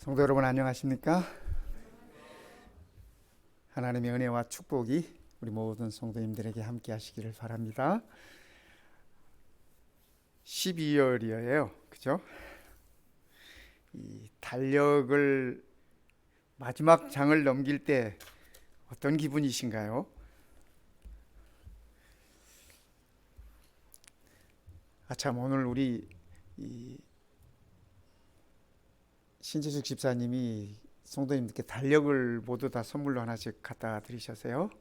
성도 여러분 안녕하십니까? 하나님의 은혜와 축복이 우리 모든 성도님들에게 함께 하시기를 바랍니다. 12월이에요. 그죠? 이 달력을 마지막 장을 넘길 때 어떤 기분이신가요? 참 오늘 우리 신재숙 집사님이 성도님들께 달력을 모두 다 선물로 하나씩 갖다 드리셨어요.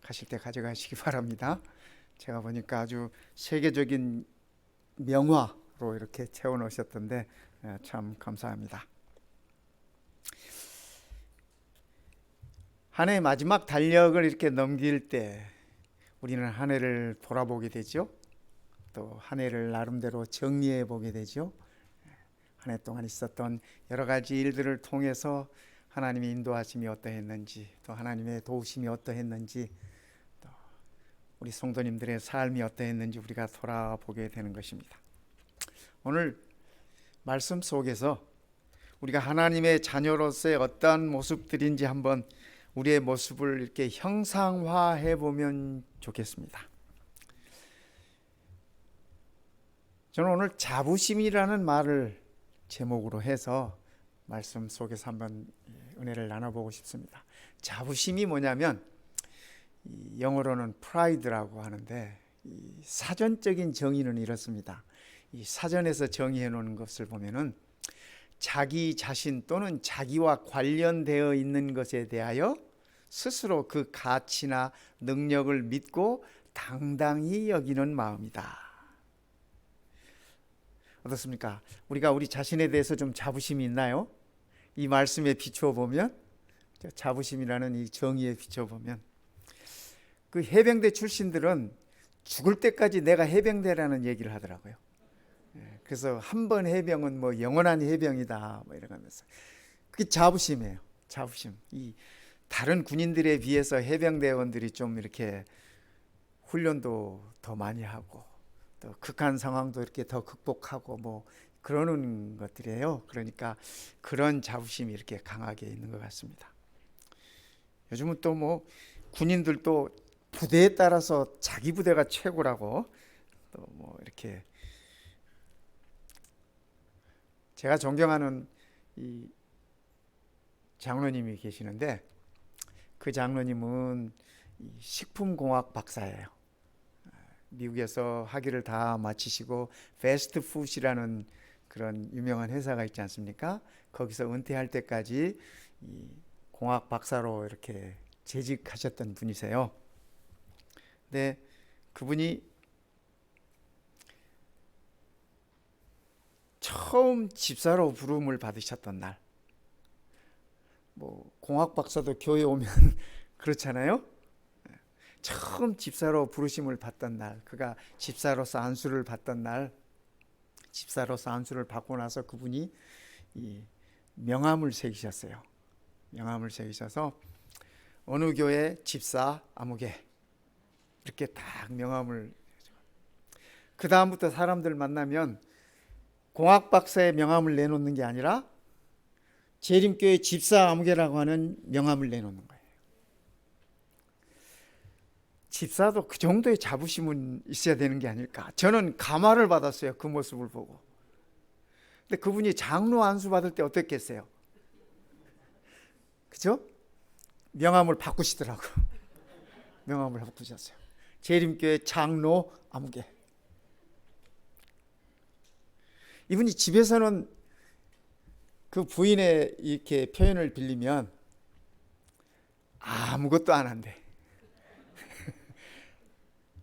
가실 때 가져가시기 바랍니다. 제가 보니까 아주 세계적인 명화로 이렇게 채워 놓으셨던데 참 감사합니다. 한 해 마지막 달력을 이렇게 넘길 때 우리는 한 해를 돌아보게 되죠. 또 한 해를 나름대로 정리해 보게 되죠. 한 해 동안 있었던 여러 가지 일들을 통해서 하나님의 인도하심이 어떠했는지, 또 하나님의 도우심이 어떠했는지, 또 우리 성도님들의 삶이 어떠했는지 우리가 돌아보게 되는 것입니다. 오늘 말씀 속에서 우리가 하나님의 자녀로서의 어떠한 모습들인지 한번 우리의 모습을 이렇게 형상화해 보면 좋겠습니다. 저는 오늘 자부심이라는 말을 제목으로 해서 말씀 속에서 한번 은혜를 나눠보고 싶습니다. 자부심이 뭐냐면 영어로는 pride라고 하는데 사전적인 정의는 이렇습니다. 이 사전에서 정의해 놓은 것을 보면은 자기 자신 또는 자기와 관련되어 있는 것에 대하여 스스로 그 가치나 능력을 믿고 당당히 여기는 마음이다. 어떻습니까? 우리가 우리 자신에 대해서 좀 자부심이 있나요? 이 말씀에 비추어 보면, 자부심이라는 이 정의에 비추어 보면, 그 해병대 출신들은 죽을 때까지 내가 해병대라는 얘기를 하더라고요. 그래서 한 번 해병은 뭐 영원한 해병이다 뭐 이러면서, 그게 자부심이에요. 자부심. 이 다른 군인들에 비해서 해병대원들이 좀 이렇게 훈련도 더 많이 하고 또 극한 상황도 이렇게 더 극복하고 뭐 그러는 것들이에요. 그러니까 그런 자부심이 이렇게 강하게 있는 것 같습니다. 요즘은 또 뭐 군인들도 부대에 따라서 자기 부대가 최고라고 또 뭐 이렇게, 제가 존경하는 이 장로님이 계시는데 그 장로님은 식품공학 박사예요. 미국에서 학위를 다 마치시고 패스트푸드라는 그런 유명한 회사가 있지 않습니까? 거기서 은퇴할 때까지 이 공학 박사로 이렇게 재직하셨던 분이세요. 근데 그분이 처음 집사로 부름을 받으셨던 날, 뭐 공학 박사도 교회 오면 그렇잖아요. 처음 집사로 부르심을 받던 날, 그가 집사로서 안수를 받던 날, 집사로서 안수를 받고 나서 그분이 이 명함을 새기셨어요. 명함을 새기셔서 어느 교회 집사 아무개 이렇게 딱 명함을, 그 다음부터 사람들 만나면 공학 박사의 명함을 내놓는 게 아니라 재림교회 집사 아무개라고 하는 명함을 내놓는 거예요. 집사도 그 정도의 자부심은 있어야 되는 게 아닐까. 저는 감화를 받았어요. 그 모습을 보고. 근데 그분이 장로 안수 받을 때 어땠겠어요? 그죠? 명함을 바꾸시더라고요. 명함을 바꾸셨어요. 재림교회 장로 아무개. 이분이 집에서는 그 부인의 이렇게 표현을 빌리면 아무것도 안 한대.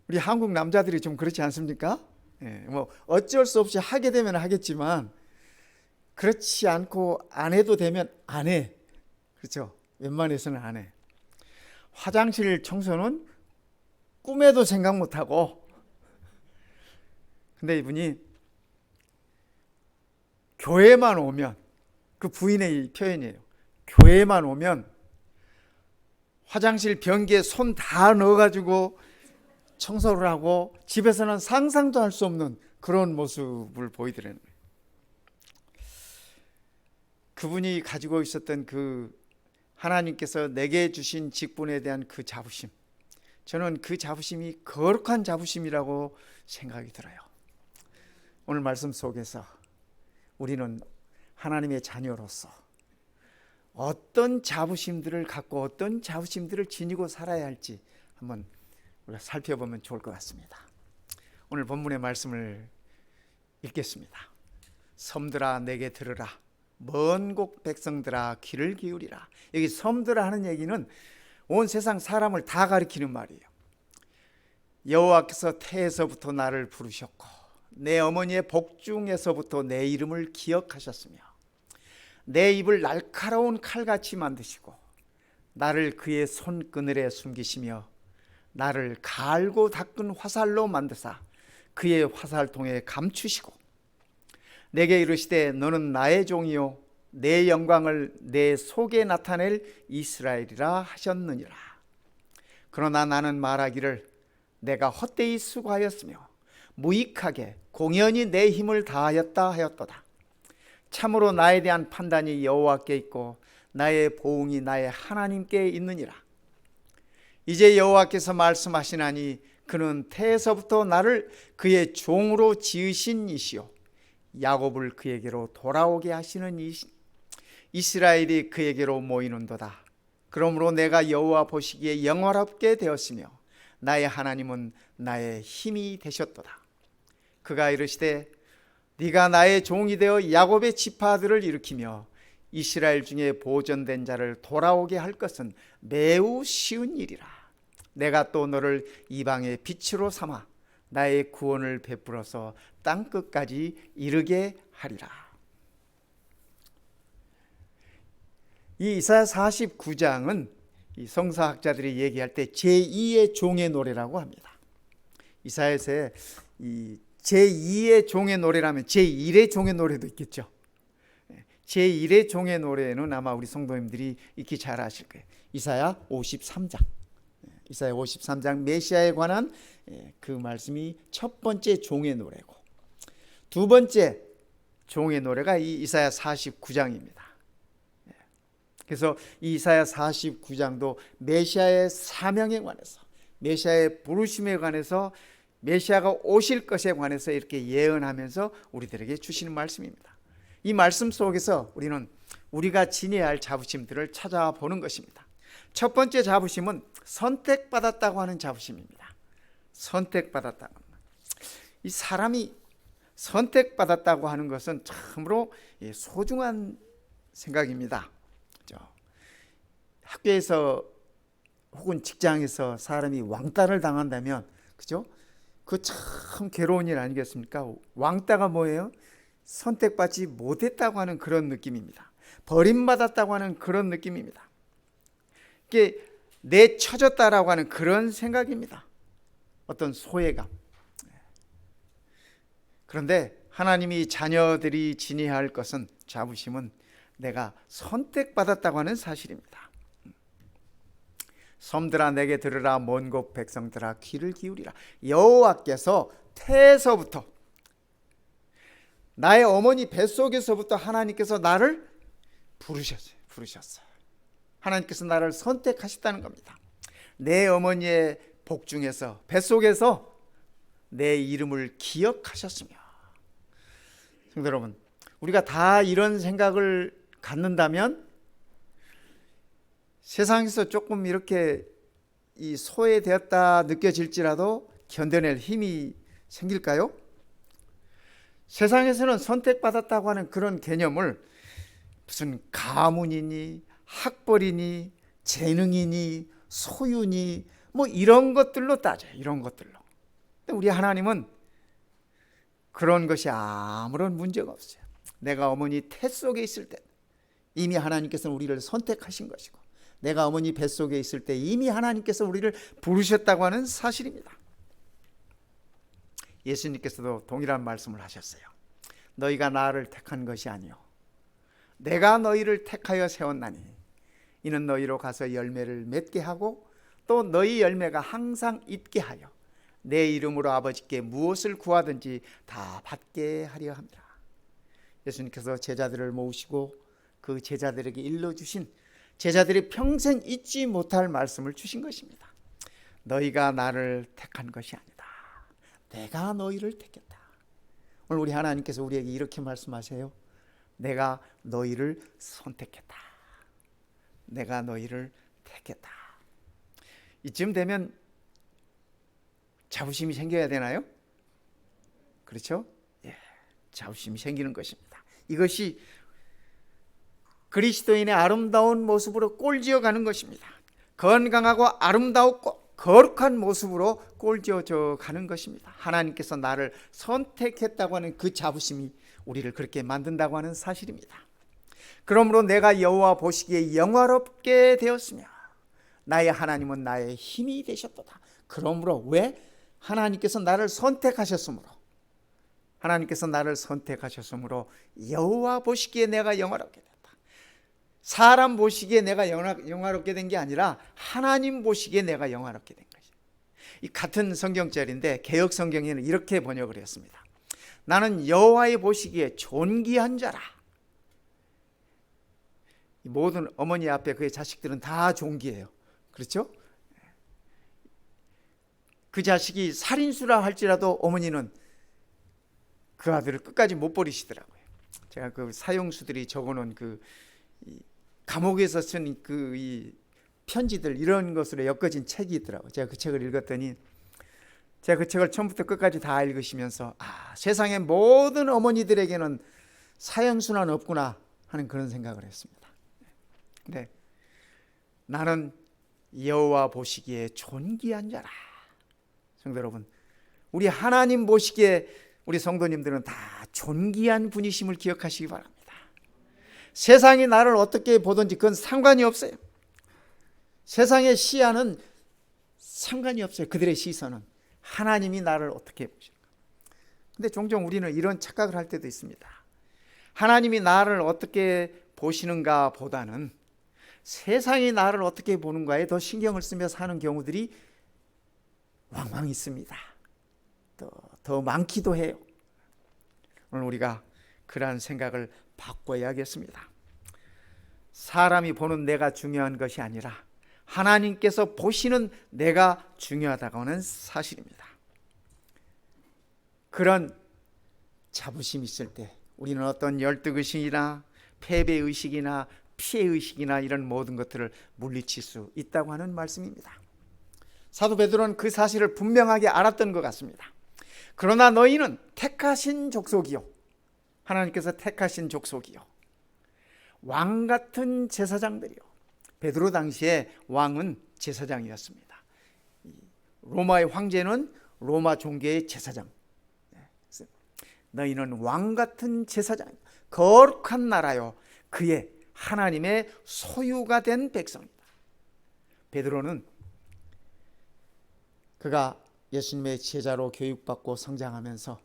우리 한국 남자들이 좀 그렇지 않습니까? 뭐 어쩔 수 없이 하게 되면 하겠지만 그렇지 않고 안 해도 되면 안 해. 그렇죠? 웬만해서는 안 해. 화장실 청소는 꿈에도 생각 못 하고. 근데 이분이 교회만 오면, 그 부인의 표현이에요. 교회만 오면 화장실 변기에 손 다 넣어가지고 청소를 하고 집에서는 상상도 할 수 없는 그런 모습을 보이더라는 거예요. 그분이 가지고 있었던 그 하나님께서 내게 주신 직분에 대한 그 자부심, 저는 그 자부심이 거룩한 자부심이라고 생각이 들어요. 오늘 말씀 속에서 우리는 하나님의 자녀로서 어떤 자부심들을 갖고 어떤 자부심들을 지니고 살아야 할지 한번 우리가 살펴보면 좋을 것 같습니다. 오늘 본문의 말씀을 읽겠습니다. 섬들아 내게 들으라, 먼 곳 백성들아 귀를 기울이라. 여기 섬들아 하는 얘기는 온 세상 사람을 다 가리키는 말이에요. 여호와께서 태에서부터 나를 부르셨고 내 어머니의 복중에서부터 내 이름을 기억하셨으며 내 입을 날카로운 칼같이 만드시고 나를 그의 손그늘에 숨기시며 나를 갈고 닦은 화살로 만드사 그의 화살통에 감추시고 내게 이르시되 너는 나의 종이요 내 영광을 내 속에 나타낼 이스라엘이라 하셨느니라. 그러나 나는 말하기를 내가 헛되이 수고하였으며 무익하게 공연히 내 힘을 다하였다 하였도다. 참으로 나에 대한 판단이 여호와께 있고 나의 보응이 나의 하나님께 있느니라. 이제 여호와께서 말씀하시나니 그는 태에서부터 나를 그의 종으로 지으신 이시요 야곱을 그에게로 돌아오게 하시는 이시 이스라엘이 그에게로 모이는도다. 그러므로 내가 여호와 보시기에 영화롭게 되었으며 나의 하나님은 나의 힘이 되셨도다. 그가 이르시되 네가 나의 종이 되어 야곱의 지파들을 일으키며 이스라엘 중에 보존된 자를 돌아오게 할 것은 매우 쉬운 일이라. 내가 또 너를 이방의 빛으로 삼아 나의 구원을 베풀어서 땅끝까지 이르게 하리라. 이 이사야 49장은 이 성서학자들이 얘기할 때 제2의 종의 노래라고 합니다. 이사야서에 이 제2의 종의 노래라면 제1의 종의 노래도 있겠죠. 제1의 종의 노래는 아마 우리 성도님들이 익히 잘 아실 거예요. 이사야 53장. 이사야 53장 메시아에 관한 그 말씀이 첫 번째 종의 노래고, 두 번째 종의 노래가 이 이사야 49장입니다. 그래서 이 이사야 49장도 메시아의 사명에 관해서, 메시아의 부르심에 관해서, 메시아가 오실 것에 관해서 이렇게 예언하면서 우리들에게 주시는 말씀입니다. 이 말씀 속에서 우리는 우리가 지녀야 할 자부심들을 찾아보는 것입니다. 첫 번째 자부심은 선택받았다고 하는 자부심입니다. 선택받았다는 것. 이 사람이 선택받았다고 하는 것은 참으로 소중한 생각입니다. 학교에서 혹은 직장에서 사람이 왕따를 당한다면, 그죠? 그 참 괴로운 일 아니겠습니까? 왕따가 뭐예요? 선택받지 못했다고 하는 그런 느낌입니다. 버림받았다고 하는 그런 느낌입니다. 이게 내쳐졌다라고 하는 그런 생각입니다. 어떤 소외감. 그런데 하나님이 자녀들이 지녀야 할 것은, 자부심은 내가 선택받았다고 하는 사실입니다. 섬들아 내게 들으라, 먼 곳 백성들아 귀를 기울이라. 여호와께서 태에서부터, 나의 어머니 뱃속에서부터 하나님께서 나를 부르셨어요. 하나님께서 나를 선택하셨다는 겁니다. 내 어머니의 복중에서, 뱃속에서 내 이름을 기억하셨으며. 성도 여러분, 우리가 다 이런 생각을 갖는다면 세상에서 조금 이렇게 이 소외되었다 느껴질지라도 견뎌낼 힘이 생길까요? 세상에서는 선택받았다고 하는 그런 개념을 무슨 가문이니 학벌이니 재능이니 소유니 뭐 이런 것들로 따져요. 이런 것들로. 근데 우리 하나님은 그런 것이 아무런 문제가 없어요. 내가 어머니 태 속에 있을 때 이미 하나님께서는 우리를 선택하신 것이고, 내가 어머니 뱃속에 있을 때 이미 하나님께서 우리를 부르셨다고 하는 사실입니다. 예수님께서도 동일한 말씀을 하셨어요. 너희가 나를 택한 것이 아니요 내가 너희를 택하여 세웠나니 이는 너희로 가서 열매를 맺게 하고 또 너희 열매가 항상 있게 하여 내 이름으로 아버지께 무엇을 구하든지 다 받게 하려 합니다. 예수님께서 제자들을 모으시고 그 제자들에게 일러주신, 제자들이 평생 잊지 못할 말씀을 주신 것입니다. 너희가 나를 택한 것이 아니다. 내가 너희를 택했다. 오늘 우리 하나님께서 우리에게 이렇게 말씀하세요. 내가 너희를 선택했다. 내가 너희를 택했다. 이쯤 되면 자부심이 생겨야 되나요? 그렇죠? 예, 자부심이 생기는 것입니다. 이것이 그리스도인의 아름다운 모습으로 꼴지어가는 것입니다. 건강하고 아름다웠고 거룩한 모습으로 꼴지어져 가는 것입니다. 하나님께서 나를 선택했다고 하는 그 자부심이 우리를 그렇게 만든다고 하는 사실입니다. 그러므로 내가 여호와 보시기에 영화롭게 되었으며 나의 하나님은 나의 힘이 되셨도다. 그러므로 왜? 하나님께서 나를 선택하셨으므로, 하나님께서 나를 선택하셨으므로 여호와 보시기에 내가 영화롭게 됐다. 사람 보시기에 내가 영화롭게 된 게 아니라 하나님 보시기에 내가 영화롭게 된 것이에요. 이 같은 성경절인데 개역 성경에는 이렇게 번역을 했습니다. 나는 여호와의 보시기에 존귀한 자라. 모든 어머니 앞에 그의 자식들은 다 존귀해요. 그렇죠? 그 자식이 살인수라 할지라도 어머니는 그 아들을 끝까지 못 버리시더라고요. 제가 그 사형수들이 적어놓은 그 감옥에서 쓴 그 이 편지들 이런 것으로 엮어진 책이 있더라고요. 제가 그 책을 읽었더니 제가 그 책을 처음부터 끝까지 다 읽으시면서 세상의 모든 어머니들에게는 사형수는 없구나 하는 그런 생각을 했습니다. 근데 나는 여호와 보시기에 존귀한 자라. 성도 여러분, 우리 하나님 보시기에 우리 성도님들은 다 존귀한 분이심을 기억하시기 바랍니다. 세상이 나를 어떻게 보든지 그건 상관이 없어요. 세상의 시야는 상관이 없어요. 그들의 시선은 하나님이 나를 어떻게 보실까. 근데 종종 우리는 이런 착각을 할 때도 있습니다. 하나님이 나를 어떻게 보시는가 보다는 세상이 나를 어떻게 보는가에 더 신경을 쓰며 사는 경우들이 왕왕 있습니다. 더 많기도 해요. 오늘 우리가 그러한 생각을 바꿔야겠습니다. 사람이 보는 내가 중요한 것이 아니라 하나님께서 보시는 내가 중요하다고 하는 사실입니다. 그런 자부심이 있을 때 우리는 어떤 열등의식이나 패배의식이나 피해의식이나 이런 모든 것들을 물리칠 수 있다고 하는 말씀입니다. 사도 베드로는 그 사실을 분명하게 알았던 것 같습니다. 그러나 너희는 택하신 족속이요, 하나님께서 택하신 족속이요, 왕 같은 제사장들이요. 베드로 당시에 왕은 제사장이었습니다. 로마의 황제는 로마 종교의 제사장. 너희는 왕 같은 제사장, 거룩한 나라요, 그의 하나님의 소유가 된 백성이다. 베드로는 그가 예수님의 제자로 교육받고 성장하면서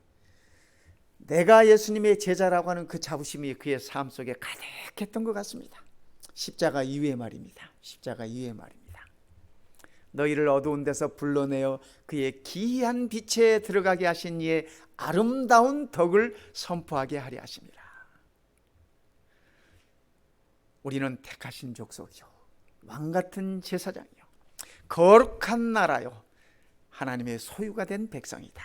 내가 예수님의 제자라고 하는 그 자부심이 그의 삶 속에 가득했던 것 같습니다. 십자가 이후의 말입니다. 십자가 이후의 말입니다. 너희를 어두운 데서 불러내어 그의 기이한 빛에 들어가게 하신 이의 아름다운 덕을 선포하게 하려 하심이라. 우리는 택하신 족속이요, 왕같은 제사장이요, 거룩한 나라요, 하나님의 소유가 된 백성이다.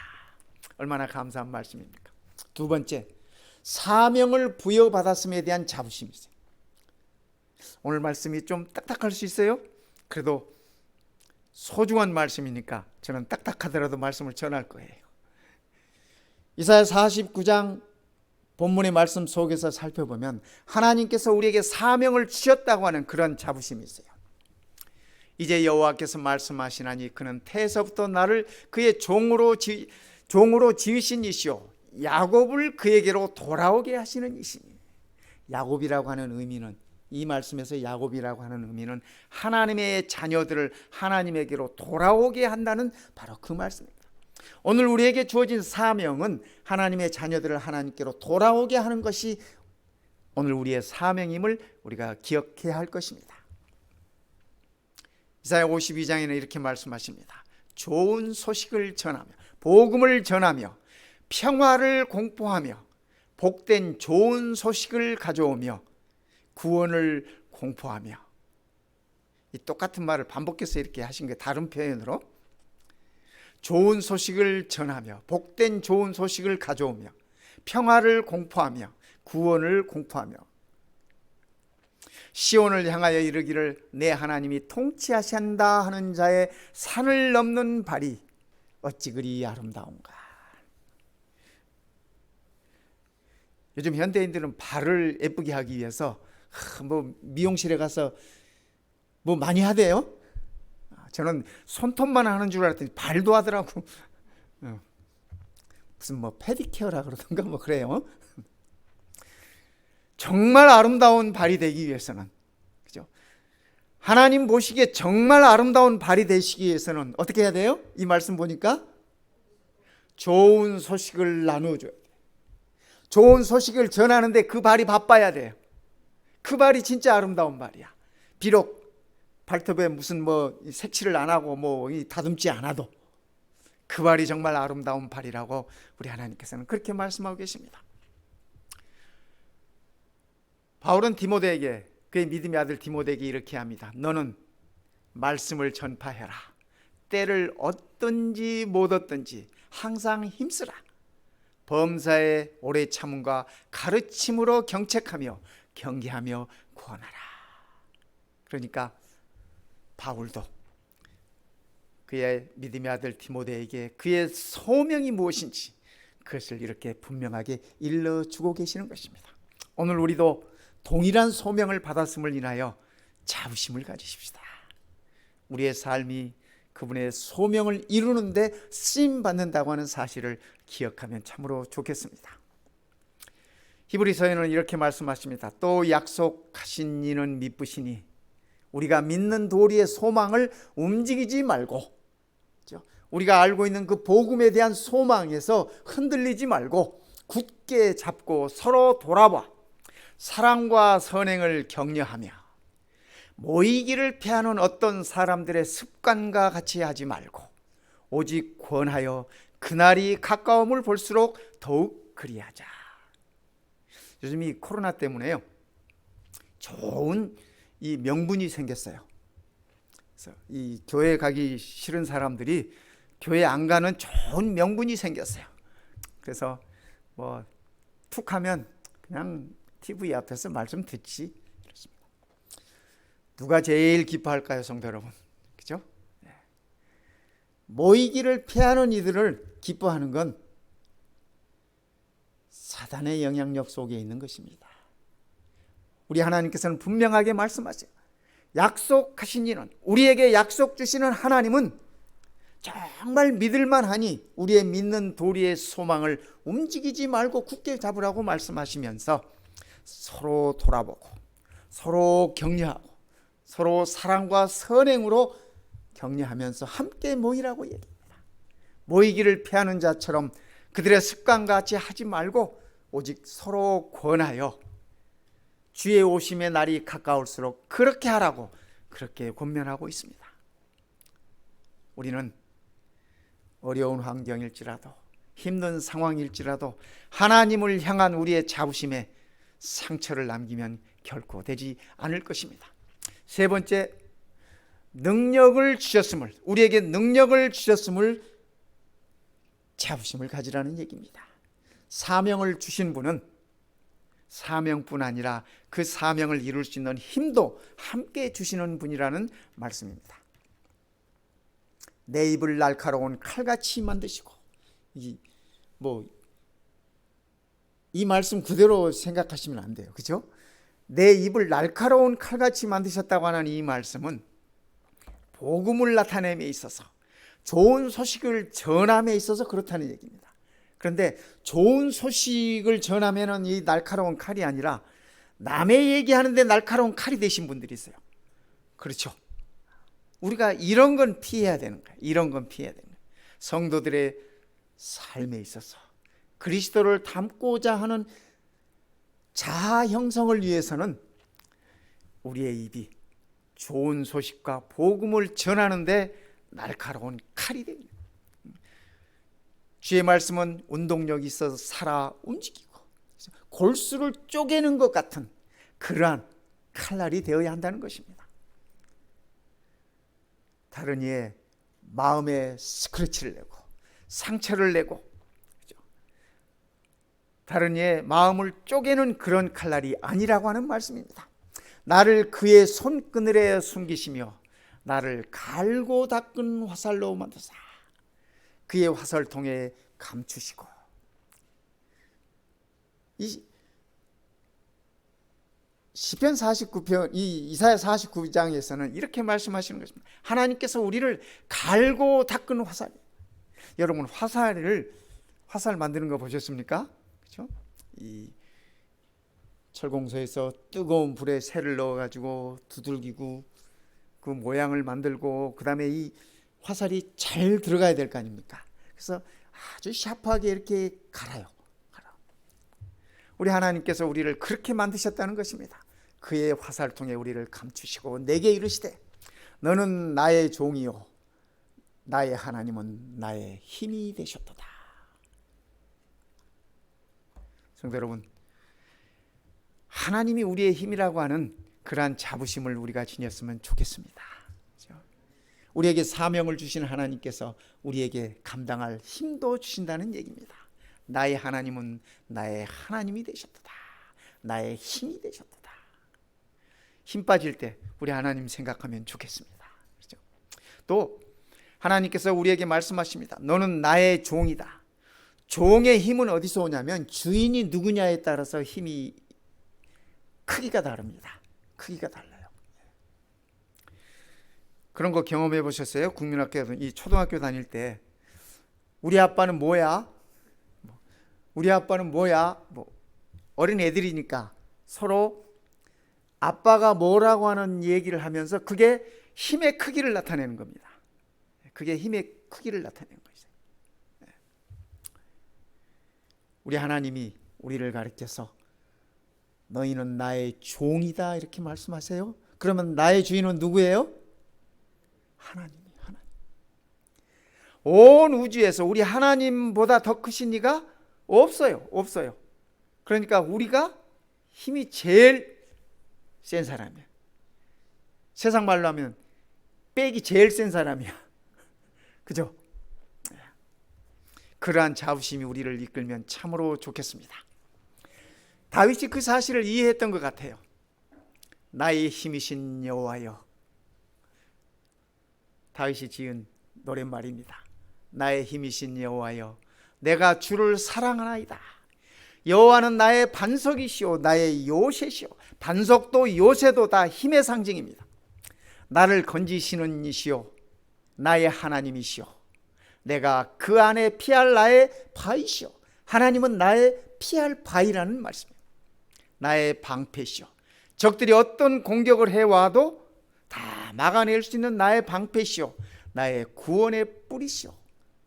얼마나 감사한 말씀입니까? 두 번째, 사명을 부여받았음에 대한 자부심이 있어요. 오늘 말씀이 좀 딱딱할 수 있어요. 그래도 소중한 말씀이니까 저는 딱딱하더라도 말씀을 전할 거예요. 이사야 49장 본문의 말씀 속에서 살펴보면 하나님께서 우리에게 사명을 주셨다고 하는 그런 자부심이 있어요. 이제 여호와께서 말씀하시나니 그는 태에서부터 나를 그의 종으로 지으신 이시오, 야곱을 그에게로 돌아오게 하시는 이시니. 야곱이라고 하는 의미는, 이 말씀에서 야곱이라고 하는 의미는 하나님의 자녀들을 하나님에게로 돌아오게 한다는 바로 그 말씀입니다. 오늘 우리에게 주어진 사명은 하나님의 자녀들을 하나님께로 돌아오게 하는 것이 오늘 우리의 사명임을 우리가 기억해야 할 것입니다. 이사야 52장에는 이렇게 말씀하십니다. 좋은 소식을 전하며, 복음을 전하며, 평화를 공포하며, 복된 좋은 소식을 가져오며, 구원을 공포하며. 이 똑같은 말을 반복해서 이렇게 하신 게 다른 표현으로 좋은 소식을 전하며 복된 좋은 소식을 가져오며 평화를 공포하며 구원을 공포하며 시온을 향하여 이르기를 내 하나님이 통치하신다 하는 자의 산을 넘는 발이 어찌 그리 아름다운가. 요즘 현대인들은 발을 예쁘게 하기 위해서 뭐 미용실에 가서 뭐 많이 하대요. 저는 손톱만 하는 줄 알았더니 발도 하더라고. 무슨 뭐 페디케어라 그러던가 뭐 그래요. 정말 아름다운 발이 되기 위해서는, 그죠? 하나님 보시기에 정말 아름다운 발이 되시기 위해서는 어떻게 해야 돼요? 이 말씀 보니까 좋은 소식을 나누어줘야 돼요. 좋은 소식을 전하는데 그 발이 바빠야 돼요. 그 발이 진짜 아름다운 발이야. 비록 발톱에 무슨 뭐 색칠을 안 하고 뭐 다듬지 않아도 그 발이 정말 아름다운 발이라고 우리 하나님께서는 그렇게 말씀하고 계십니다. 바울은 디모데에게, 그의 믿음의 아들 디모데에게 이렇게 합니다. 너는 말씀을 전파해라. 때를 얻든지 못 얻든지 항상 힘쓰라. 범사에 오래 참음과 가르침으로 경책하며 경계하며 구원하라. 그러니까 바울도 그의 믿음의 아들 디모데에게 그의 소명이 무엇인지 그것을 이렇게 분명하게 일러주고 계시는 것입니다. 오늘 우리도 동일한 소명을 받았음을 인하여 자부심을 가지십시다. 우리의 삶이 그분의 소명을 이루는데 쓰임받는다고 하는 사실을 기억하면 참으로 좋겠습니다. 히브리서에는 이렇게 말씀하십니다. 또 약속하신 이는 미쁘시니 우리가 믿는 도리의 소망을 움직이지 말고, 우리가 알고 있는 그 복음에 대한 소망에서 흔들리지 말고 굳게 잡고 서로 돌아봐 사랑과 선행을 격려하며 모이기를 피하는 어떤 사람들의 습관과 같이 하지 말고 오직 권하여 그날이 가까움을 볼수록 더욱 그리하자. 요즘 이 코로나 때문에요, 좋은 이 명분이 생겼어요. 그래서 이 교회 가기 싫은 사람들이 교회 안 가는 좋은 명분이 생겼어요. 그래서 뭐 툭 하면 그냥 TV 앞에서 말씀 듣지. 그렇습니다. 누가 제일 기뻐할까요, 성도 여러분? 그죠? 네. 모이기를 피하는 이들을 기뻐하는 건 사단의 영향력 속에 있는 것입니다. 우리 하나님께서는 분명하게 말씀하세요. 약속하신 이는, 우리에게 약속 주시는 하나님은 정말 믿을만하니 우리의 믿는 도리의 소망을 움직이지 말고 굳게 잡으라고 말씀하시면서 서로 돌아보고 서로 격려하고 서로 사랑과 선행으로 격려하면서 함께 모이라고 얘기합니다. 모이기를 피하는 자처럼 그들의 습관과 같이 하지 말고 오직 서로 권하여 주의 오심의 날이 가까울수록 그렇게 하라고 그렇게 권면하고 있습니다. 우리는 어려운 환경일지라도 힘든 상황일지라도 하나님을 향한 우리의 자부심에 상처를 남기면 결코 되지 않을 것입니다. 세 번째, 능력을 주셨음을, 우리에게 능력을 주셨음을 자부심을 가지라는 얘기입니다. 사명을 주신 분은 사명뿐 아니라 그 사명을 이룰 수 있는 힘도 함께 주시는 분이라는 말씀입니다. 내 입을 날카로운 칼같이 만드시고, 이 말씀 그대로 생각하시면 안 돼요. 그죠? 내 입을 날카로운 칼같이 만드셨다고 하는 이 말씀은 복음을 나타냄에 있어서, 좋은 소식을 전함에 있어서 그렇다는 얘기입니다. 그런데 좋은 소식을 전하면은 이 날카로운 칼이 아니라 남의 얘기하는데 날카로운 칼이 되신 분들이 있어요. 그렇죠? 우리가 이런 건 피해야 되는 거예요. 이런 건 피해야 되는 거예요. 성도들의 삶에 있어서 그리스도를 닮고자 하는 자아 형성을 위해서는 우리의 입이 좋은 소식과 복음을 전하는데 날카로운 칼이 됩니다. 주의 말씀은 운동력이 있어서 살아 움직이고 골수를 쪼개는 것 같은 그러한 칼날이 되어야 한다는 것입니다. 다른 이의 마음에 스크래치를 내고 상처를 내고 다른 이의 마음을 쪼개는 그런 칼날이 아니라고 하는 말씀입니다. 나를 그의 손그늘에 숨기시며 나를 갈고 닦은 화살로 만드사 그의 화살통에 감추시고. 이 시편 49편, 이 이사야 49장에서는 이렇게 말씀하시는 것입니다. 하나님께서 우리를 갈고 닦은 화살. 여러분 화살 만드는 거 보셨습니까? 그렇죠? 이 철공소에서 뜨거운 불에 쇠를 넣어가지고 두들기고 그 모양을 만들고 그 다음에 이 화살이 잘 들어가야 될 거 아닙니까? 그래서 아주 샤프하게 이렇게 갈아요. 우리 하나님께서 우리를 그렇게 만드셨다는 것입니다. 그의 화살통에 우리를 감추시고 내게 이르시되 너는 나의 종이요 나의 하나님은 나의 힘이 되셨도다. 성도 여러분, 하나님이 우리의 힘이라고 하는 그러한 자부심을 우리가 지녔으면 좋겠습니다. 우리에게 사명을 주신 하나님께서 우리에게 감당할 힘도 주신다는 얘기입니다. 나의 하나님은 나의 하나님이 되셨도다. 나의 힘이 되셨도다. 힘 빠질 때 우리 하나님 생각하면 좋겠습니다. 그렇죠? 또 하나님께서 우리에게 말씀하십니다. 너는 나의 종이다. 종의 힘은 어디서 오냐면 주인이 누구냐에 따라서 힘이 크기가 다릅니다. 크기가 달라요. 그런 거 경험해 보셨어요? 국민학교, 이 초등학교 다닐 때 우리 아빠는 뭐야? 우리 아빠는 뭐야? 어린 애들이니까 서로 아빠가 뭐라고 하는 얘기를 하면서 그게 힘의 크기를 나타내는 겁니다. 그게 힘의 크기를 나타내는 거죠. 우리 하나님이 우리를 가르쳐서 너희는 나의 종이다 이렇게 말씀하세요. 그러면 나의 주인은 누구예요? 하나님. 온 우주에서 우리 하나님보다 더 크신 이가 없어요. 그러니까 우리가 힘이 제일 센 사람이야. 세상 말로 하면 빽이 제일 센 사람이야. 그죠? 그러한 자부심이 우리를 이끌면 참으로 좋겠습니다. 다윗이 그 사실을 이해했던 것 같아요. 나의 힘이신 여호와여. 다윗이 지은 노랫말입니다. 나의 힘이신 여호와여, 내가 주를 사랑하나이다. 여호와는 나의 반석이시오 나의 요새시오. 반석도 요새도 다 힘의 상징입니다. 나를 건지시는 이시오 나의 하나님이시오. 내가 그 안에 피할 나의 바위시오. 하나님은 나의 피할 바위라는 말씀입니다. 나의 방패시오. 적들이 어떤 공격을 해와도 다 막아낼 수 있는 나의 방패시오. 나의 구원의 뿌리시오.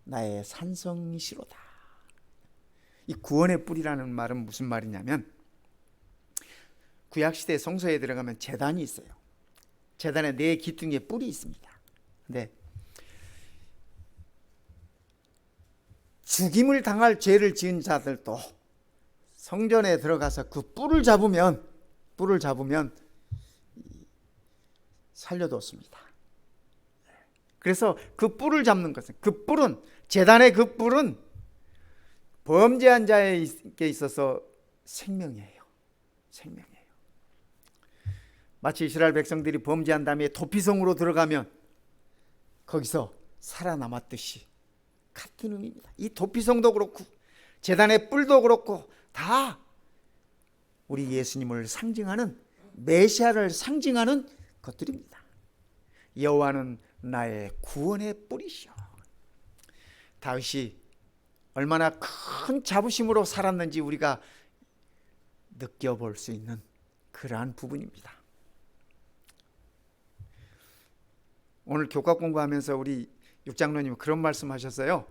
나의 산성이시로다. 이 구원의 뿌리라는 말은 무슨 말이냐면 구약시대 성소에 들어가면 제단이 있어요. 제단에 네 기둥에 뿔이 있습니다. 근데 죽임을 당할 죄를 지은 자들도 성전에 들어가서 그 뿔을 잡으면 살려뒀습니다. 그래서 그 뿔을 잡는 것은, 그 뿔은, 제단의 그 뿔은 범죄한 자에게 있어서 생명이에요. 마치 이스라엘 백성들이 범죄한 다음에 도피성으로 들어가면 거기서 살아남았듯이 같은 의미입니다. 이 도피성도 그렇고 제단의 뿔도 그렇고 다 우리 예수님을 상징하는, 메시아를 상징하는 것들입니다. 여호와는 나의 구원의 뿌리시오. 다윗이 얼마나 큰 자부심으로 살았는지 우리가 느껴볼 수 있는 그러한 부분입니다. 오늘 교과 공부하면서 우리 육장로님 그런 말씀하셨어요.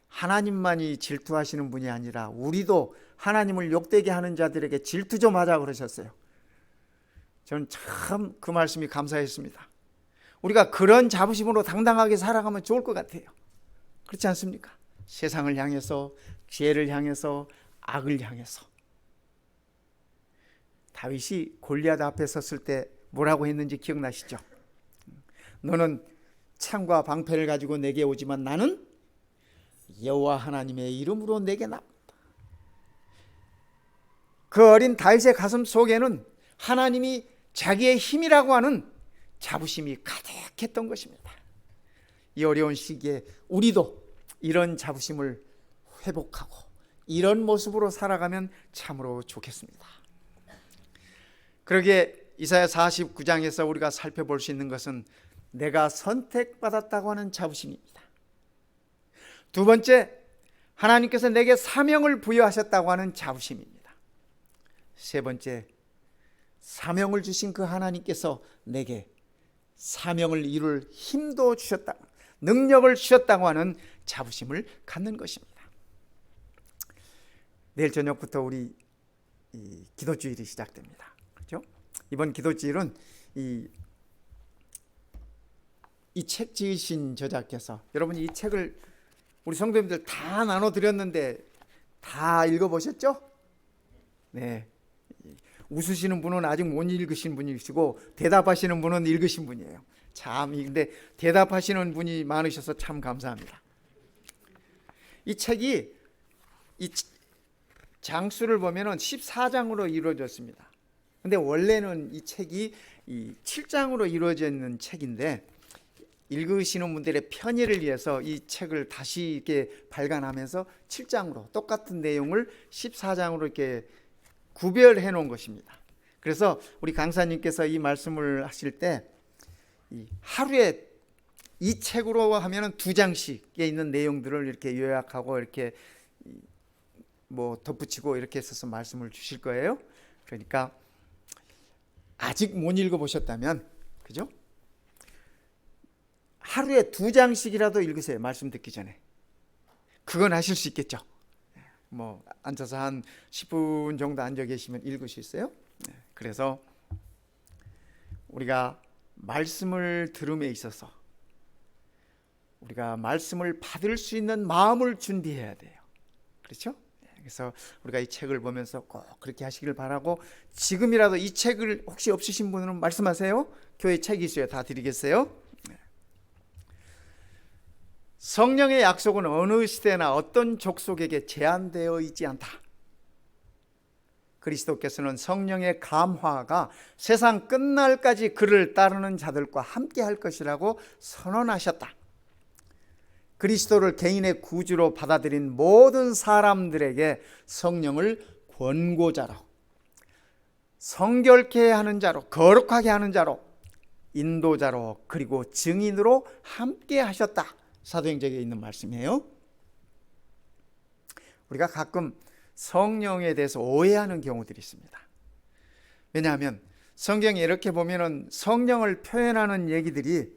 하나님만이 질투하시는 분이 아니라 우리도 하나님을 욕되게 하는 자들에게 질투 좀 하자 그러셨어요. 저는 참 그 말씀이 감사했습니다. 우리가 그런 자부심으로 당당하게 살아가면 좋을 것 같아요. 그렇지 않습니까? 세상을 향해서, 죄를 향해서, 악을 향해서 다윗이 골리앗 앞에 섰을 때 뭐라고 했는지 기억나시죠? 너는 창과 방패를 가지고 내게 오지만 나는 여호와 하나님의 이름으로 내게 나온다. 그 어린 다윗의 가슴 속에는 하나님이 자기의 힘이라고 하는 자부심이 가득했던 것입니다. 이 어려운 시기에 우리도 이런 자부심을 회복하고 이런 모습으로 살아가면 참으로 좋겠습니다. 그러기에 이사야 49장에서 우리가 살펴볼 수 있는 것은 내가 선택받았다고 하는 자부심입니다. 두 번째, 하나님께서 내게 사명을 부여하셨다고 하는 자부심입니다. 세 번째, 사명을 주신 그 하나님께서 내게 사명을 이룰 힘도 주셨다, 능력을 주셨다고 하는 자부심을 갖는 것입니다. 내일 저녁부터 우리 기도주일이 시작됩니다. 그렇죠? 이번 기도주일은 이 책 지으신 저자께서, 여러분 이 책을 우리 성도님들 다 나눠드렸는데 다 읽어보셨죠? 네. 웃으시는 분은 아직 못 읽으신 분이시고 대답하시는 분은 읽으신 분이에요. 참, 근데 대답하시는 분이 많으셔서 참 감사합니다. 이 책이 이 장수를 보면은 14장으로 이루어졌습니다. 근데 원래는 이 책이 7장으로 이루어져 있는 책인데 읽으시는 분들의 편의를 위해서 이 책을 다시 이렇게 발간하면서 7장으로 똑같은 내용을 14장으로 이렇게 구별해 놓은 것입니다. 그래서 우리 강사님께서 이 말씀을 하실 때 하루에 이 책으로 하면은 2장씩에 있는 내용들을 이렇게 요약하고 이렇게 뭐 덧붙이고 이렇게 해서 말씀을 주실 거예요. 그러니까 아직 못 읽어보셨다면, 그죠? 하루에 2장씩이라도 읽으세요. 말씀 듣기 전에. 그건 하실 수 있겠죠. 뭐 앉아서 한 10분 정도 앉아 계시면 읽을 수 있어요. 그래서 우리가 말씀을 들음에 있어서 우리가 말씀을 받을 수 있는 마음을 준비해야 돼요. 그렇죠? 그래서 우리가 이 책을 보면서 꼭 그렇게 하시길 바라고, 지금이라도 이 책을 혹시 없으신 분은 말씀하세요. 교회 책이 있어요. 다 드리겠어요. 성령의 약속은 어느 시대나 어떤 족속에게 제한되어 있지 않다. 그리스도께서는 성령의 감화가 세상 끝날까지 그를 따르는 자들과 함께 할 것이라고 선언하셨다. 그리스도를 개인의 구주로 받아들인 모든 사람들에게 성령을 권고자로, 성결케 하는 자로, 거룩하게 하는 자로, 인도자로, 그리고 증인으로 함께 하셨다. 사도행전에 있는 말씀이에요. 우리가 가끔 성령에 대해서 오해하는 경우들이 있습니다. 왜냐하면 성경에 이렇게 보면은 성령을 표현하는 얘기들이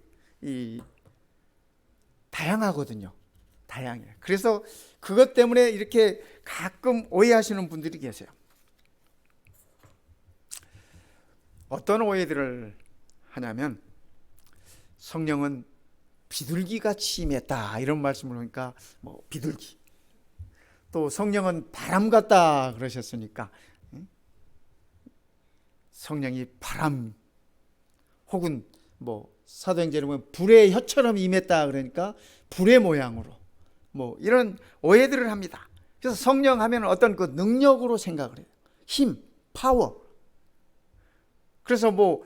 다양하거든요. 다양해요. 그래서 그것 때문에 이렇게 가끔 오해하시는 분들이 계세요. 어떤 오해들을 하냐면 성령은 비둘기같이 임했다 이런 말씀을 하니까 뭐 비둘기, 또 성령은 바람 같다 그러셨으니까 성령이 바람, 혹은 뭐 사도행전에 보면 불의 혀처럼 임했다 그러니까 불의 모양으로, 뭐 이런 오해들을 합니다. 그래서 성령 하면 어떤 그 능력으로 생각을 해요. 힘, 파워. 그래서 뭐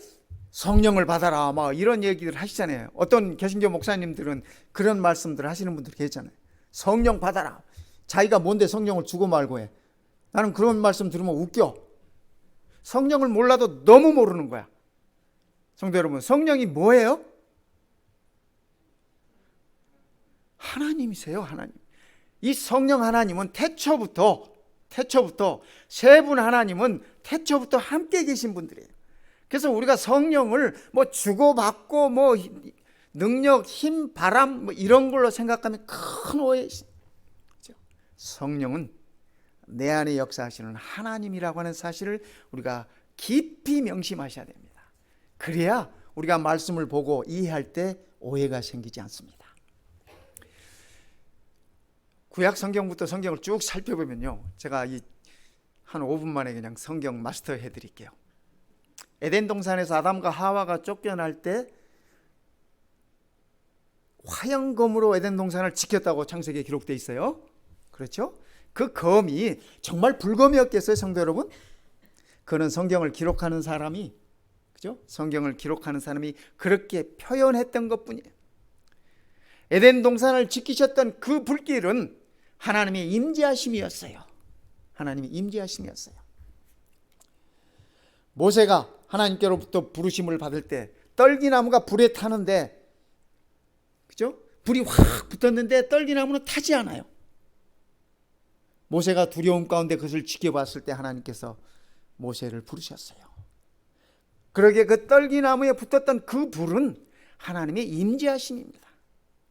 성령을 받아라 막 이런 얘기를 하시잖아요. 어떤 개신교 목사님들은 그런 말씀들을 하시는 분들이 계시잖아요. 성령 받아라. 자기가 뭔데 성령을 주고 말고 해. 나는 그런 말씀 들으면 웃겨. 성령을 몰라도 너무 모르는 거야. 성도 여러분, 성령이 뭐예요? 하나님이세요. 하나님. 이 성령 하나님은 태초부터 세 분 하나님은 태초부터 함께 계신 분들이에요. 그래서 우리가 성령을 뭐 주고받고 뭐 능력, 힘, 바람 뭐 이런 걸로 생각하면 큰 오해죠. 성령은 내 안에 역사하시는 하나님이라고 하는 사실을 우리가 깊이 명심하셔야 됩니다. 그래야 우리가 말씀을 보고 이해할 때 오해가 생기지 않습니다. 구약 성경부터 성경을 쭉 살펴보면요, 제가 한 5분 만에 그냥 성경 마스터 해드릴게요. 에덴 동산에서 아담과 하와가 쫓겨날 때 화형검으로 에덴 동산을 지켰다고 창세기에 기록되어 있어요. 그렇죠? 그 검이 정말 불검이었겠어요, 성도 여러분? 그는 성경을 기록하는 사람이, 그죠? 성경을 기록하는 사람이 그렇게 표현했던 것뿐이에요. 에덴 동산을 지키셨던 그 불길은 하나님의 임재하심이었어요. 하나님의 임재하심이었어요. 모세가 하나님께로부터 부르심을 받을 때 떨기나무가 불에 타는데, 그죠? 불이 확 붙었는데 떨기나무는 타지 않아요. 모세가 두려움 가운데 그것을 지켜봤을 때 하나님께서 모세를 부르셨어요. 그러게 그 떨기나무에 붙었던 그 불은 하나님의 임재하심입니다.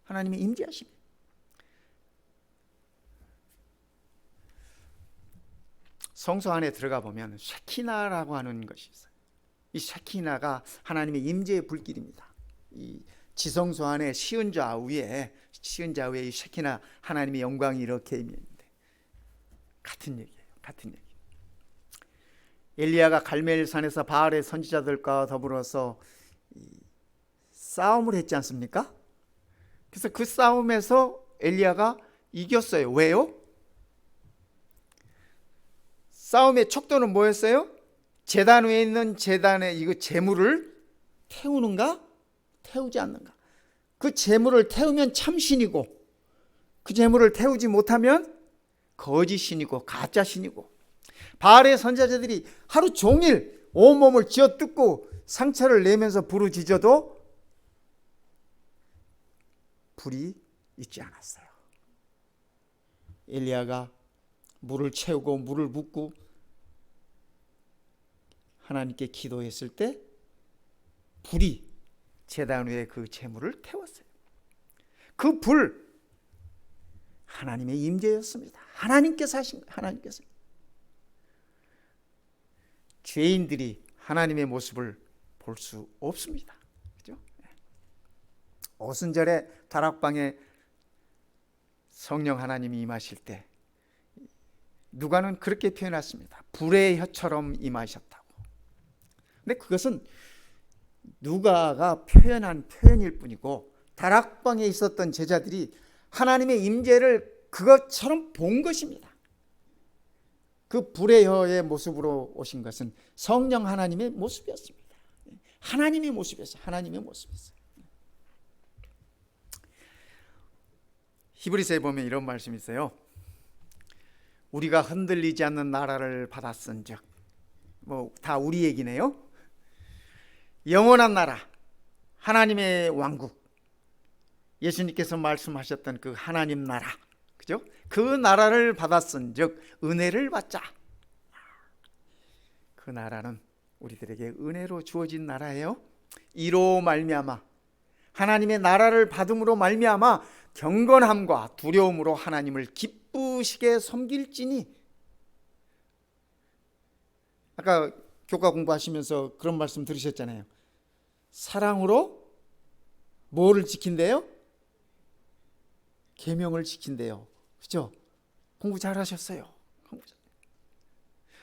하나님의 임재하심. 성소 안에 들어가 보면 쉐키나라고 하는 것이 있어요. 이 쉐키나가 하나님의 임재의 불길입니다. 이 지성소 안에 시은좌 위에 이 쉐키나, 하나님의 영광이 이렇게 있는데 같은 얘기예요. 같은 얘기. 엘리야가 갈멜산에서 바알의 선지자들과 더불어서 싸움을 했지 않습니까? 그래서 그 싸움에서 엘리야가 이겼어요. 왜요? 싸움의 척도는 뭐였어요? 제단 위에 있는 제단의 이거 제물을 태우는가? 태우지 않는가? 그 제물을 태우면 참신이고, 그 제물을 태우지 못하면 거짓신이고 가짜신이고, 바알의 선지자들이 하루 종일 온몸을 쥐어뜯고 상처를 내면서 부르짖어도 불이 있지 않았어요. 엘리야가 물을 채우고 물을 붓고 하나님께 기도했을 때 불이 제단 위에 그 제물을 태웠어요. 그 불, 하나님의 임재였습니다. 하나님께서 하신 거예요. 하나님께서. 죄인들이 하나님의 모습을 볼 수 없습니다. 그죠? 오순절에 다락방에 성령 하나님이 임하실 때 누가는 그렇게 표현했습니다. 불의 혀처럼 임하셨다고. 근데 그것은 누가가 표현한 표현일 뿐이고, 다락방에 있었던 제자들이 하나님의 임재를 그것처럼 본 것입니다. 그 불의 혀의 모습으로 오신 것은 성령 하나님의 모습이었습니다. 하나님의 모습이었어요. 하나님의 모습이었어요. 히브리서에 보면 이런 말씀이 있어요. 우리가 흔들리지 않는 나라를 받았은즉, 다 우리 얘기네요. 영원한 나라, 하나님의 왕국, 예수님께서 말씀하셨던 그 하나님 나라, 그죠? 그 나라를 받았은즉 은혜를 받자. 그 나라는 우리들에게 은혜로 주어진 나라예요. 이로 말미암아, 하나님의 나라를 받음으로 말미암아 경건함과 두려움으로 하나님을 기쁘시게 섬길지니. 아까 교과 공부하시면서 그런 말씀 들으셨잖아요. 사랑으로 뭐를 지킨대요? 계명을 지킨대요. 그죠? 공부 잘하셨어요.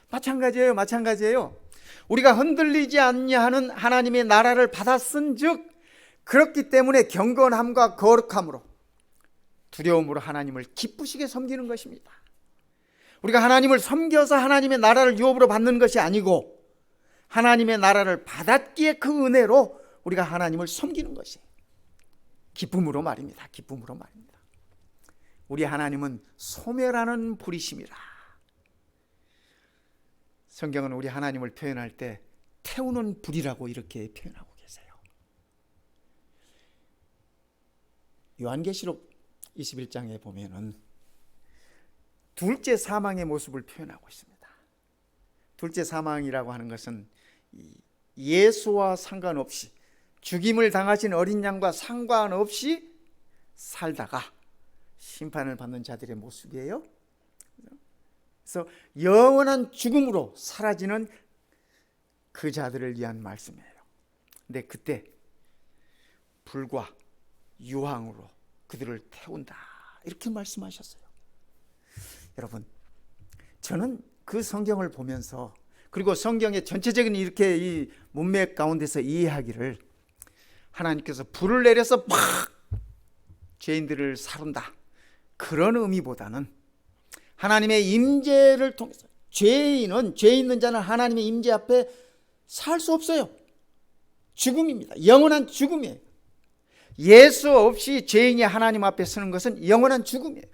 마찬가지예요. 마찬가지예요. 우리가 흔들리지 않냐 하는 하나님의 나라를 받았은즉, 그렇기 때문에 경건함과 거룩함으로 두려움으로 하나님을 기쁘시게 섬기는 것입니다. 우리가 하나님을 섬겨서 하나님의 나라를 유업으로 받는 것이 아니고, 하나님의 나라를 받았기에 그 은혜로 우리가 하나님을 섬기는 것이 기쁨으로 말입니다. 기쁨으로 말입니다. 우리 하나님은 소멸하는 불이심이라. 성경은 우리 하나님을 표현할 때 태우는 불이라고 이렇게 표현하고 계세요. 요한계시록 21장에 보면은 둘째 사망의 모습을 표현하고 있습니다. 둘째 사망이라고 하는 것은 예수와 상관없이, 죽임을 당하신 어린 양과 상관없이 살다가 심판을 받는 자들의 모습이에요. 그래서 영원한 죽음으로 사라지는 그 자들을 위한 말씀이에요. 근데 그때 불과 유황으로 그들을 태운다, 이렇게 말씀하셨어요. 여러분, 저는 그 성경을 보면서 그리고 성경의 전체적인 이렇게 이 문맥 가운데서 이해하기를 하나님께서 불을 내려서 막 죄인들을 사른다, 그런 의미보다는 하나님의 임재를 통해서 죄 있는 자는 하나님의 임재 앞에 살 수 없어요. 죽음입니다. 영원한 죽음이에요. 예수 없이 죄인이 하나님 앞에 서는 것은 영원한 죽음이에요.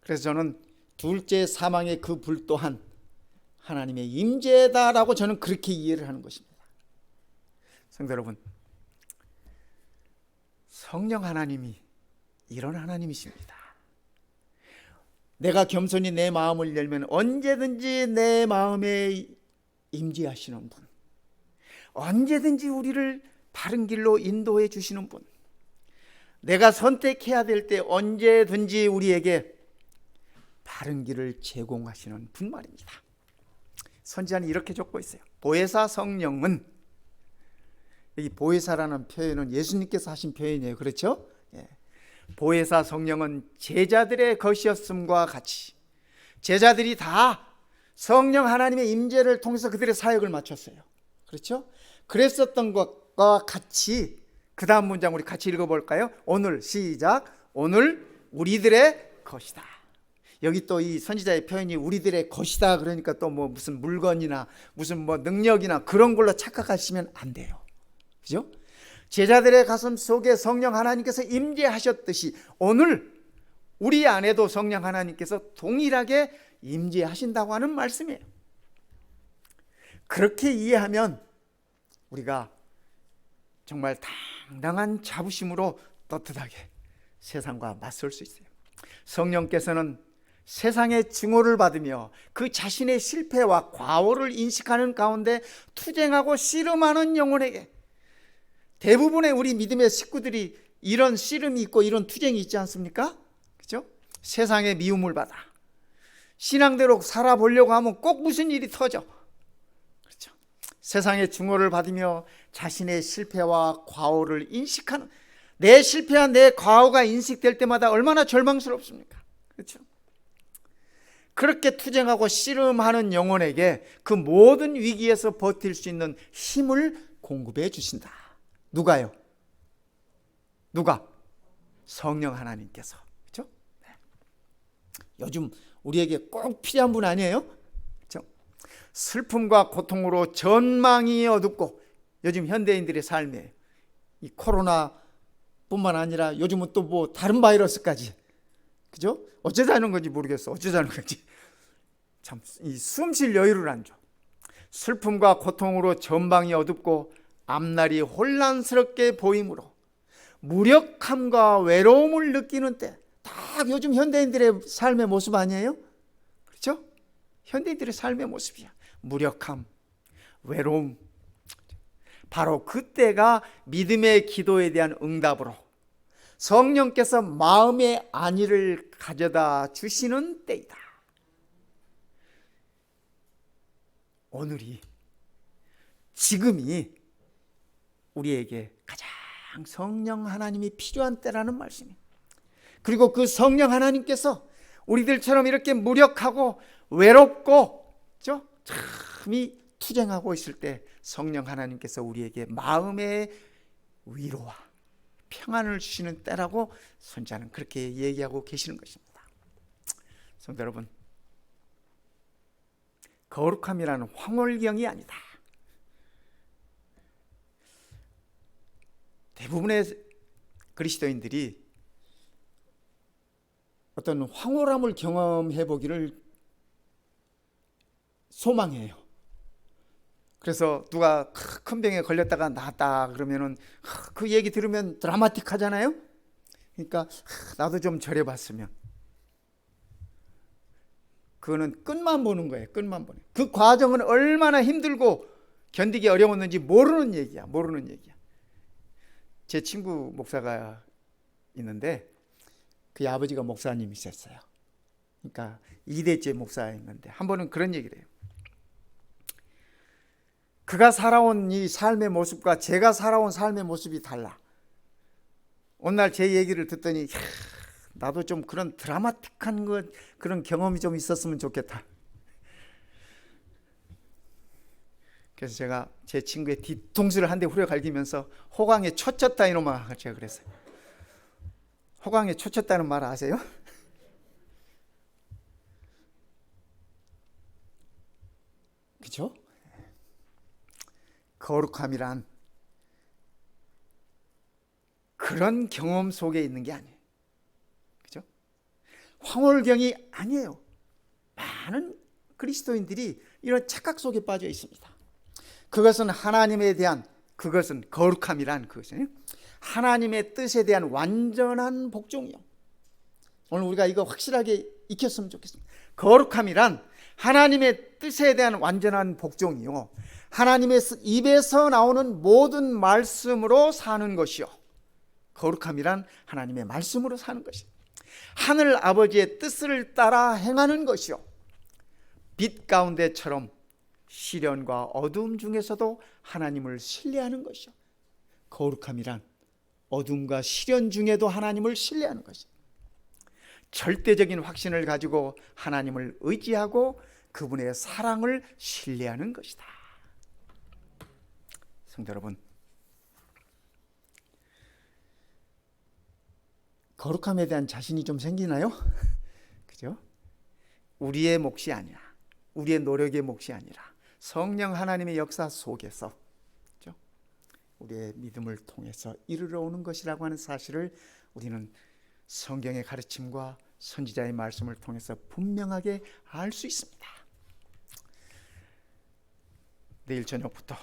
그래서 저는 둘째 사망의 그 불 또한 하나님의 임재다라고 저는 그렇게 이해를 하는 것입니다. 성도 여러분, 성령 하나님이 이런 하나님이십니다. 내가 겸손히 내 마음을 열면 언제든지 내 마음에 임재하시는 분, 언제든지 우리를 바른 길로 인도해 주시는 분, 내가 선택해야 될 때 언제든지 우리에게 바른 길을 제공하시는 분 말입니다. 선지자는 이렇게 적고 있어요. 보혜사 성령은, 여기 보혜사라는 표현은 예수님께서 하신 표현이에요. 그렇죠? 예. 보혜사 성령은 제자들의 것이었음과 같이 제자들이 다 성령 하나님의 임재를 통해서 그들의 사역을 마쳤어요. 그렇죠? 그랬었던 것과 같이 그 다음 문장 우리 같이 읽어볼까요? 오늘 시작. 오늘 우리들의 것이다. 여기 또 이 선지자의 표현이 우리들의 것이다 그러니까 또 뭐 무슨 물건이나 무슨 뭐 능력이나 그런 걸로 착각하시면 안 돼요. 그죠? 제자들의 가슴 속에 성령 하나님께서 임재하셨듯이 오늘 우리 안에도 성령 하나님께서 동일하게 임재하신다고 하는 말씀이에요. 그렇게 이해하면 우리가 정말 당당한 자부심으로 떳떳하게 세상과 맞설 수 있어요. 성령께서는 세상의 증오를 받으며 그 자신의 실패와 과오를 인식하는 가운데 투쟁하고 씨름하는 영혼에게, 대부분의 우리 믿음의 식구들이 이런 씨름이 있고 이런 투쟁이 있지 않습니까? 그렇죠? 세상의 미움을 받아 신앙대로 살아보려고 하면 꼭 무슨 일이 터져. 그렇죠? 세상의 증오를 받으며 자신의 실패와 과오를 인식하는, 내 실패와 내 과오가 인식될 때마다 얼마나 절망스럽습니까? 그렇죠? 그렇게 투쟁하고 씨름하는 영혼에게 그 모든 위기에서 버틸 수 있는 힘을 공급해 주신다. 누가요? 누가? 성령 하나님께서. 그렇죠? 네. 요즘 우리에게 꼭 필요한 분 아니에요? 그렇죠? 슬픔과 고통으로 전망이 어둡고, 요즘 현대인들의 삶에 이 코로나뿐만 아니라 요즘은 또 뭐 다른 바이러스까지, 그죠? 어쩌자는 건지 모르겠어. 어쩌자는 건지. 참, 이 숨 쉴 여유를 안 줘. 슬픔과 고통으로 전방이 어둡고 앞날이 혼란스럽게 보이므로 무력함과 외로움을 느끼는 때, 딱 요즘 현대인들의 삶의 모습 아니에요? 그렇죠? 현대인들의 삶의 모습이야. 무력함, 외로움. 바로 그때가 믿음의 기도에 대한 응답으로 성령께서 마음의 안위를 가져다 주시는 때이다. 오늘이, 지금이 우리에게 가장 성령 하나님이 필요한 때라는 말씀이에요. 그리고 그 성령 하나님께서 우리들처럼 이렇게 무력하고 외롭고, 그렇죠? 참이 투쟁하고 있을 때 성령 하나님께서 우리에게 마음의 위로와 평안을 주시는 때라고 선지자는 그렇게 얘기하고 계시는 것입니다. 성도 여러분, 거룩함이라는 황홀경이 아니다. 대부분의 그리스도인들이 어떤 황홀함을 경험해 보기를 소망해요. 그래서 누가 큰 병에 걸렸다가 나았다 그러면은 그 얘기 들으면 드라마틱하잖아요. 그러니까 나도 좀 저래봤으면. 그거는 끝만 보는 거예요. 끝만 보는. 그 과정은 얼마나 힘들고 견디기 어려웠는지 모르는 얘기야. 모르는 얘기야. 제 친구 목사가 있는데 그의 아버지가 목사님이셨어요. 그러니까 2대째 목사였는데 한 번은 그런 얘기를 해요. 그가 살아온 이 삶의 모습과 제가 살아온 삶의 모습이 달라. 어느 날 제 얘기를 듣더니 나도 좀 그런 드라마틱한 것, 그런 경험이 좀 있었으면 좋겠다. 그래서 제가 제 친구의 뒤통수를 한 대 후려 갈기면서 호강에 초쳤다 이놈아 제가 그랬어요. 호강에 초쳤다는 말 아세요? 그죠? 거룩함이란 그런 경험 속에 있는 게 아니에요. 그죠? 황홀경이 아니에요. 많은 그리스도인들이 이런 착각 속에 빠져 있습니다. 그것은 하나님에 대한 그것은 거룩함이란 그것은 하나님의 뜻에 대한 완전한 복종이요. 오늘 우리가 이거 확실하게 익혔으면 좋겠습니다. 거룩함이란 하나님의 뜻에 대한 완전한 복종이요. 하나님의 입에서 나오는 모든 말씀으로 사는 것이요. 거룩함이란 하나님의 말씀으로 사는 것이요. 하늘 아버지의 뜻을 따라 행하는 것이요. 빛 가운데처럼 시련과 어두움 중에서도 하나님을 신뢰하는 것이요. 거룩함이란 어둠과 시련 중에도 하나님을 신뢰하는 것이요. 절대적인 확신을 가지고 하나님을 의지하고 그분의 사랑을 신뢰하는 것이다. 성도 여러분, 거룩함에 대한 자신이 좀 생기나요? 그죠? 우리의 몫이 아니라, 우리의 노력의 몫이 아니라 성령 하나님의 역사 속에서, 그죠? 우리의 믿음을 통해서 이르러 오는 것이라고 하는 사실을 우리는 성경의 가르침과 선지자의 말씀을 통해서 분명하게 알 수 있습니다. 내일 저녁부터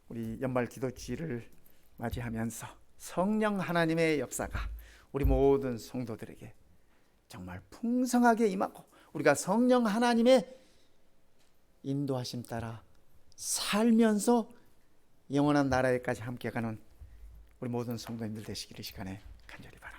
우리 연말 기도주일을 맞이하면서 성령 하나님의 역사가 우리 모든 성도들에게 정말 풍성하게 임하고 우리가 성령 하나님의 인도하심 따라 살면서 영원한 나라에까지 함께 가는 우리 모든 성도님들 되시기를 시간에 간절히 바랍니다.